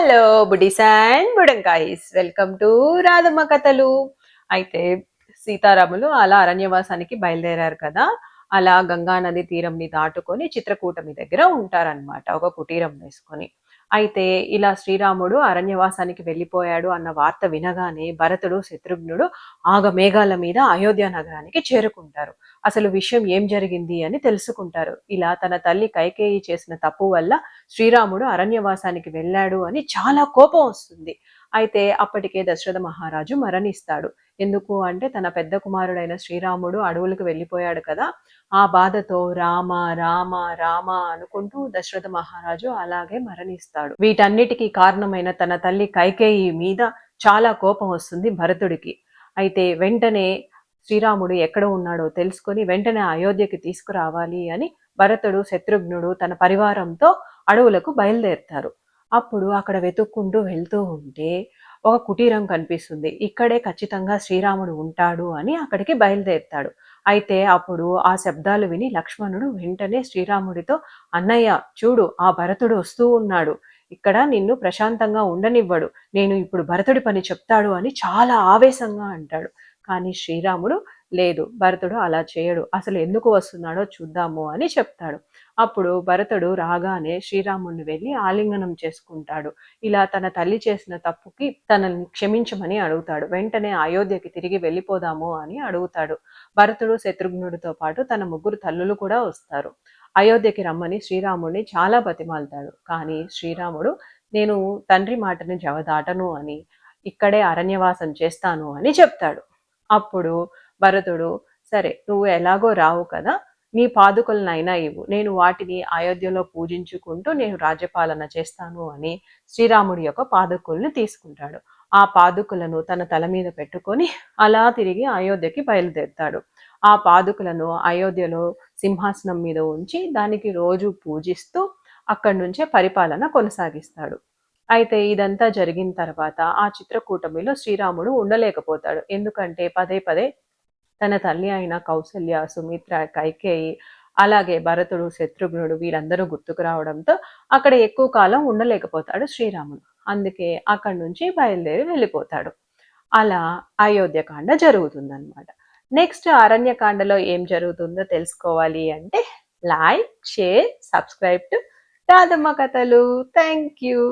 Hello buddies and బుడంకాయిస్, welcome to Radhamma కథలు. అయితే సీతారాములు అలా అరణ్యవాసానికి బయలుదేరారు కదా. అలా గంగా నది తీరంని దాటుకొని చిత్రకూటమి దగ్గర ఉంటారనమాట, ఒక కుటీరం వేసుకొని. అయితే ఇలా శ్రీరాముడు అరణ్యవాసానికి వెళ్ళిపోయాడు అన్న వార్త వినగానే భరతుడు శత్రుఘ్నుడు ఆగమేఘాల మీద అయోధ్య నగరానికి చేరుకుంటారు. అసలు విషయం ఏం జరిగింది అని తెలుసుకుంటారు. ఇలా తన తల్లి కైకేయి చేసిన తప్పు వల్ల శ్రీరాముడు అరణ్యవాసానికి వెళ్ళాడు అని చాలా కోపం వస్తుంది. అయితే అప్పటికే దశరథ మహారాజు మరణిస్తాడు. ఎందుకు అంటే తన పెద్ద కుమారుడైన శ్రీరాముడు అడవులకు వెళ్ళిపోయాడు కదా. ఆ బాధతో రామ రామ రామ అనుకుంటూ దశరథ మహారాజు అలాగే మరణిస్తాడు. వీటన్నిటికీ కారణమైన తన తల్లి కైకేయి మీద చాలా కోపం వస్తుంది భరతుడికి. అయితే వెంటనే శ్రీరాముడు ఎక్కడ ఉన్నాడో తెలుసుకొని వెంటనే అయోధ్యకి తీసుకురావాలి అని భరతుడు శత్రుఘ్నుడు తన పరివారంతో అడవులకు బయలుదేరుతారు. అప్పుడు అక్కడ వెతుక్కుంటూ వెళ్తూ ఉంటే ఒక కుటీరం కనిపిస్తుంది. ఇక్కడే ఖచ్చితంగా శ్రీరాముడు ఉంటాడు అని అక్కడికి బయలుదేరుతాడు. అయితే అప్పుడు ఆ శబ్దాలు విని లక్ష్మణుడు వెంటనే శ్రీరాముడితో, అన్నయ్య చూడు, ఆ భరతుడు వస్తూ ఉన్నాడు, ఇక్కడ నిన్ను ప్రశాంతంగా ఉండనివ్వడు, నేను ఇప్పుడు భరతుడి పని చెప్తాడు అని చాలా ఆవేశంగా అంటాడు. కానీ శ్రీరాముడు, లేదు, భరతుడు అలా చేయడు, అసలు ఎందుకు వస్తున్నాడో చూద్దాము అని చెప్తాడు. అప్పుడు భరతుడు రాగానే శ్రీరాముడిని వెళ్ళి ఆలింగనం చేసుకుంటాడు. ఇలా తన తల్లి చేసిన తప్పుకి తనని క్షమించమని అడుగుతాడు. వెంటనే అయోధ్యకి తిరిగి వెళ్ళిపోదాము అని అడుగుతాడు. భరతుడు శత్రుఘ్నుడితో పాటు తన ముగ్గురు తల్లులు కూడా వస్తారు. అయోధ్యకి రమ్మని శ్రీరాముడిని చాలా బతిమాలుతాడు. కానీ శ్రీరాముడు, నేను తండ్రి మాటని జవదాటను అని, ఇక్కడే అరణ్యవాసం చేస్తాను అని చెప్తాడు. అప్పుడు భరతుడు, సరే, నువ్వు ఎలాగో రావు కదా, నీ పాదుకలనైనా ఇవ్వు, నేను వాటిని అయోధ్యలో పూజించుకుంటూ నేను రాజ్యపాలన చేస్తాను అని శ్రీరాముడి యొక్క పాదుకులను తీసుకుంటాడు. ఆ పాదుకులను తన తల మీద పెట్టుకొని అలా తిరిగి అయోధ్యకి బయలుదేరుతాడు. ఆ పాదుకులను అయోధ్యలో సింహాసనం మీద ఉంచి దానికి రోజు పూజిస్తూ అక్కడి నుంచే పరిపాలన కొనసాగిస్తాడు. అయితే ఇదంతా జరిగిన తర్వాత ఆ చిత్రకూటమిలో శ్రీరాముడు ఉండలేకపోతాడు. ఎందుకంటే పదే పదే తన తల్లి అయిన కౌసల్య, సుమిత్ర, కైకేయి, అలాగే భరతుడు, శత్రుఘ్నుడు వీరందరూ గుర్తుకు రావడంతో అక్కడ ఎక్కువ కాలం ఉండలేకపోతాడు శ్రీరాముడు. అందుకే అక్కడి నుంచి బయలుదేరి వెళ్ళిపోతాడు. అలా అయోధ్యకాండ జరుగుతుందన్నమాట. నెక్స్ట్ అరణ్యకాండలో ఏం జరుగుతుందో తెలుసుకోవాలి అంటే like, share, subscribe to Radhamma కథలు. Thank you.